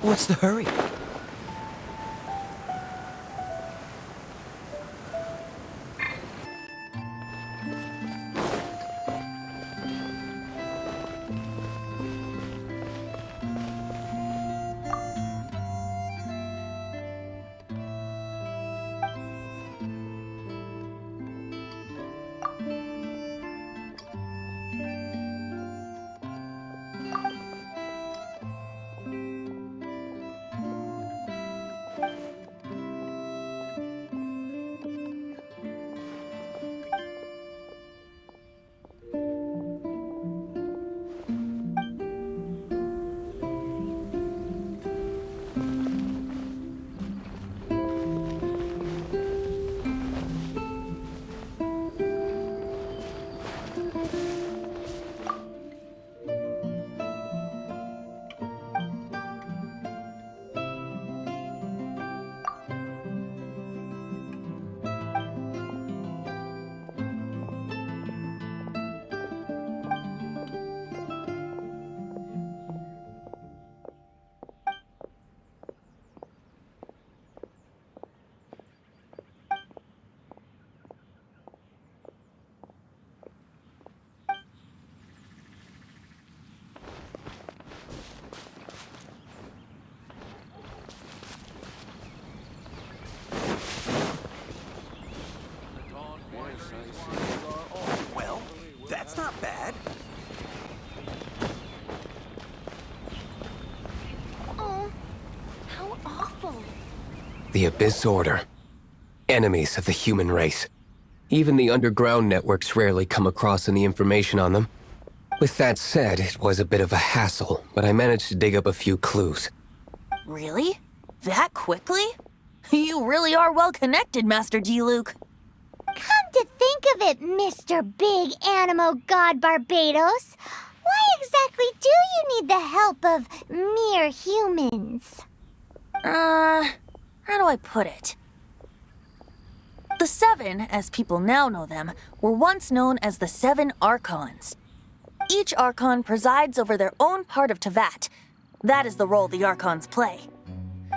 What's the hurry? Well, that's not bad. Oh, how awful. The Abyss Order. Enemies of the human race. Even the underground networks rarely come across any information on them. With that said, it was a bit of a hassle, but I managed to dig up a few clues. Really? That quickly? You really are well connected, Master Diluc. Come to think of it, Mr. Big Animo God Barbados, why exactly do you need the help of mere humans? How do I put it? The Seven, as people now know them, were once known as the Seven Archons. Each Archon presides over their own part of Teyvat. That is the role the Archons play.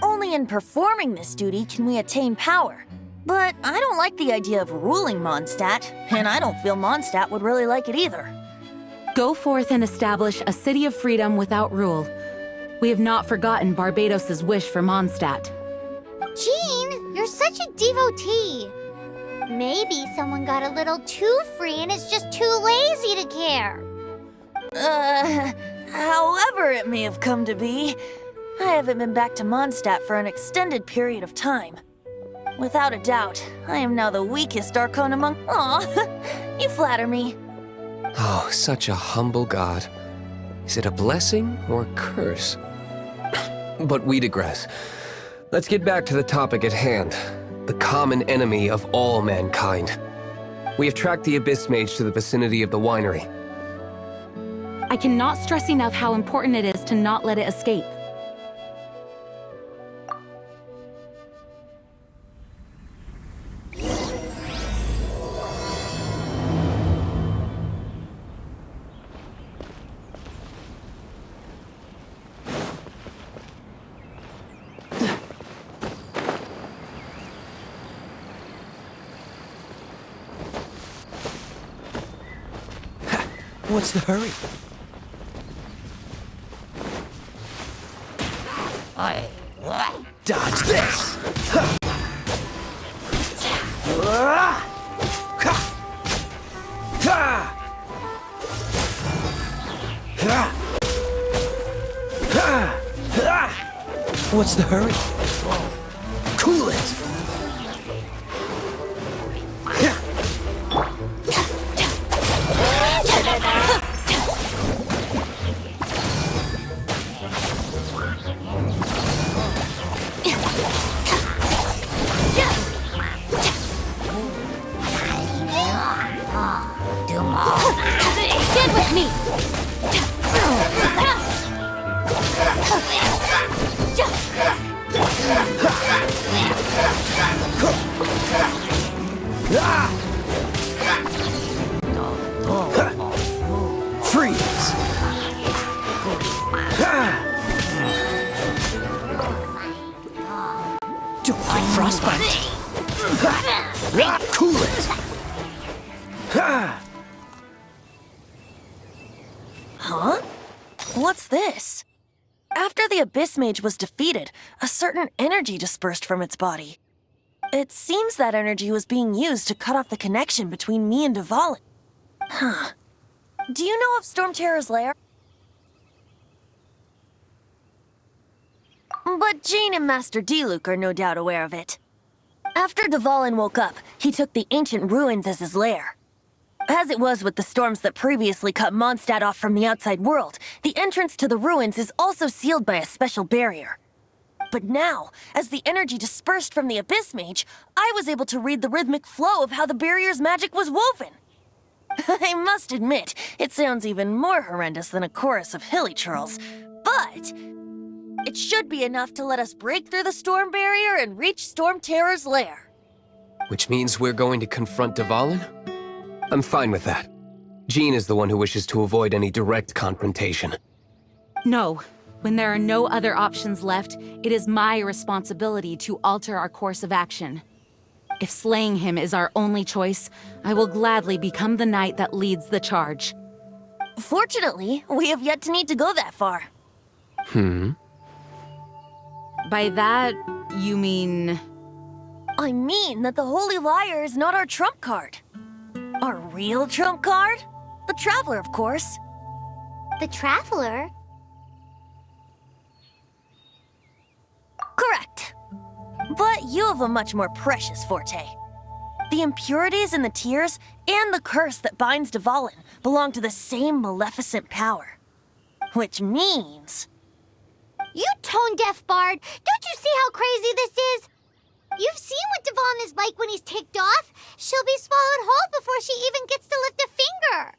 Only in performing this duty can we attain power. But I don't like the idea of ruling Mondstadt, and I don't feel Mondstadt would really like it either. Go forth and establish a city of freedom without rule. We have not forgotten Barbados's wish for Mondstadt. Jean, you're such a devotee. Maybe someone got a little too free and is just too lazy to care. However it may have come to be, I haven't been back to Mondstadt for an extended period of time. Without a doubt, I am now the weakest Archon among— Aw, you flatter me. Oh, such a humble god. Is it a blessing or a curse? But we digress. Let's get back to the topic at hand. The common enemy of all mankind. We have tracked the Abyss Mage to the vicinity of the winery. I cannot stress enough how important it is to not let it escape. What's the hurry? Dodge this! What's the hurry? Cool it! Get with me! Freeze! Frostbite. Cool it! Huh? What's this? After the Abyss Mage was defeated, a certain energy dispersed from its body. It seems that energy was being used to cut off the connection between me and Dvalin. Huh. Do you know of Stormterror's lair? But Jean and Master Diluc are no doubt aware of it. After Dvalin woke up, he took the ancient ruins as his lair. As it was with the storms that previously cut Mondstadt off from the outside world, the entrance to the ruins is also sealed by a special barrier. But now, as the energy dispersed from the Abyss Mage, I was able to read the rhythmic flow of how the barrier's magic was woven. I must admit, it sounds even more horrendous than a chorus of hilly churls, but it should be enough to let us break through the storm barrier and reach Stormterror's lair. Which means we're going to confront Dvalin? I'm fine with that. Jean is the one who wishes to avoid any direct confrontation. No. When there are no other options left, it is my responsibility to alter our course of action. If slaying him is our only choice, I will gladly become the knight that leads the charge. Fortunately, we have yet to need to go that far. By that, you mean... I mean that the Holy Liar is not our trump card. Our real trump card? The Traveler, of course. The Traveler? Correct. But you have a much more precious forte. The impurities in the tears and the curse that binds Dvalin belong to the same maleficent power. Which means... You tone-deaf bard! Don't you see how crazy this is? You've seen what Dvalin is like when he's ticked off. She'll be swallowed whole before she even gets to lift a finger.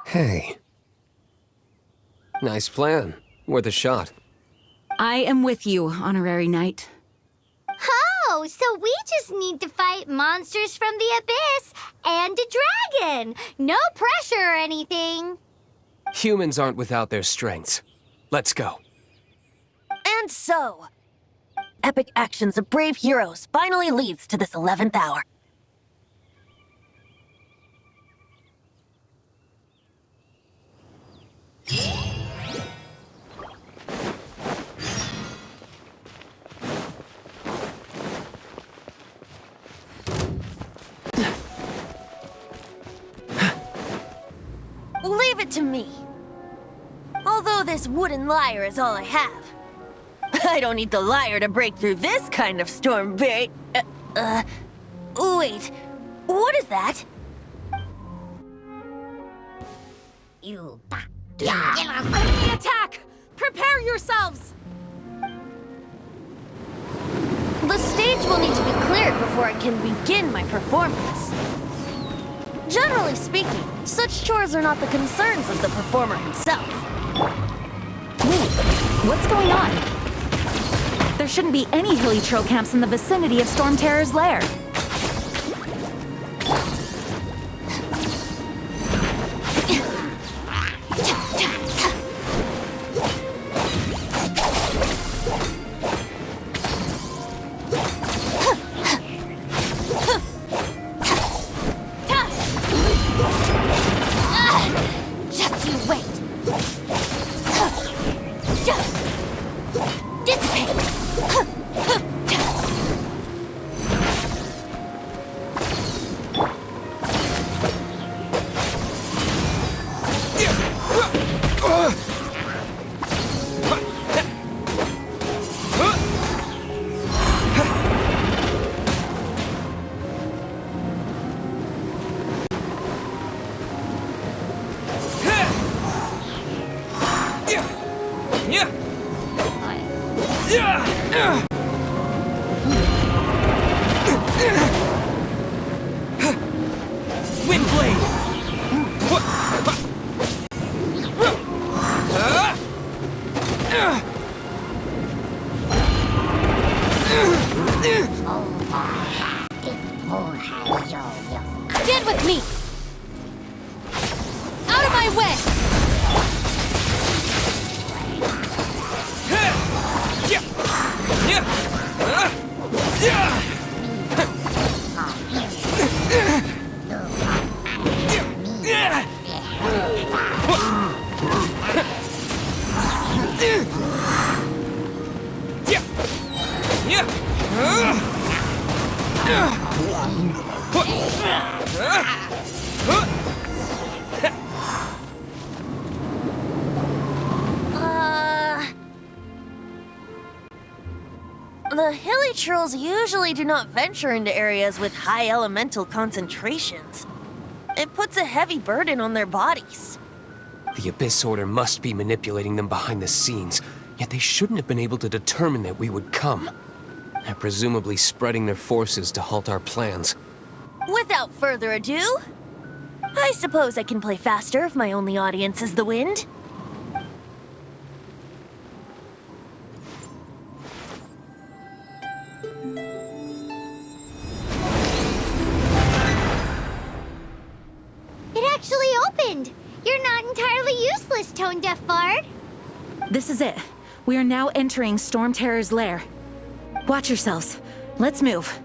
Hey. Nice plan. Worth a shot. I am with you, Honorary Knight. Oh, so we just need to fight monsters from the Abyss and a dragon. No pressure or anything. Humans aren't without their strengths. Let's go. And so, epic actions of brave heroes finally leads to this 11th hour. Leave it to me. Although this wooden lyre is all I have, I don't need the lyre to break through this kind of storm wait, what is that? Enemy attack! Prepare yourselves! The stage will need to be cleared before I can begin my performance. Generally speaking, such chores are not the concerns of the performer himself. Wait, what's going on? There shouldn't be any hilly troll camps in the vicinity of Stormterror's lair. Just you wait. Dissipate. Stand with me! Out of my way! The hilly trolls usually do not venture into areas with high elemental concentrations. It puts a heavy burden on their bodies. The Abyss Order must be manipulating them behind the scenes, yet they shouldn't have been able to determine that we would come. They're presumably spreading their forces to halt our plans. Without further ado, I suppose I can play faster if my only audience is the wind. It actually opened! You're not entirely useless, Tone Deaf Bard. This is it. We are now entering Storm Terror's lair. Watch yourselves. Let's move.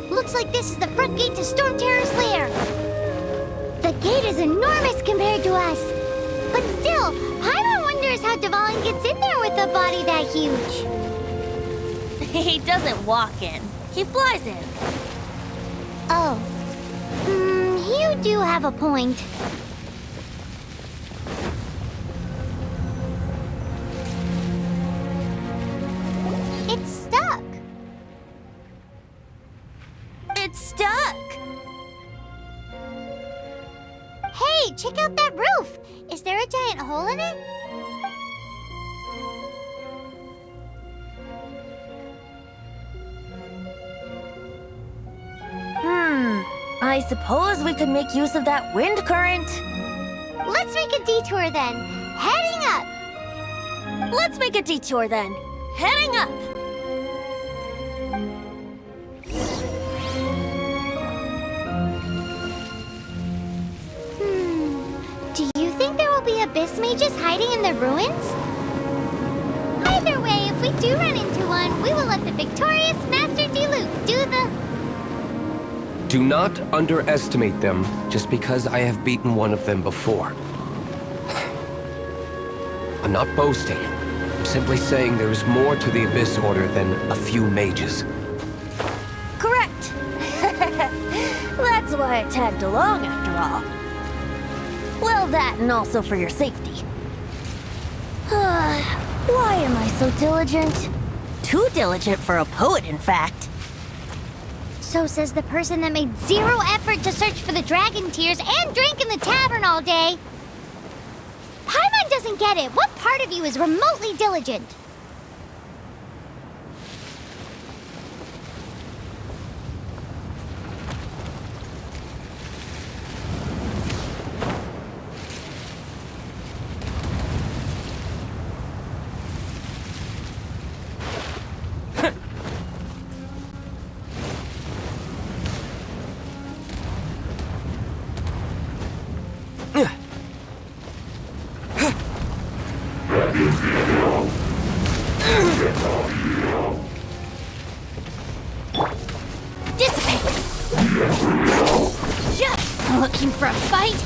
Looks like this is the front gate to Storm Terror's lair. The gate is enormous compared to us. But still, Paimon wonders how Dvalin gets in there with a body that huge. He doesn't walk in. He flies in. Oh. You do have a point. It's stuck. It's stuck. Hey, check out that roof. Is there a giant hole in it? I suppose we could make use of that wind current. Let's make a detour then. Heading up. Let's make a detour then. Heading up. Do you think there will be abyss mages hiding in the ruins? Either way, if we do run into one, we will let the victorious Master Diluc do the... Do not underestimate them just because I have beaten one of them before. I'm not boasting. I'm simply saying there is more to the Abyss Order than a few mages. Correct. That's why I tagged along after all. Well, that and also for your safety. Why am I so diligent? Too diligent for a poet, in fact. So says the person that made zero effort to search for the dragon tears and drank in the tavern all day. Paimon doesn't get it. What part of you is remotely diligent? Dissipate! Yeah, looking for a fight?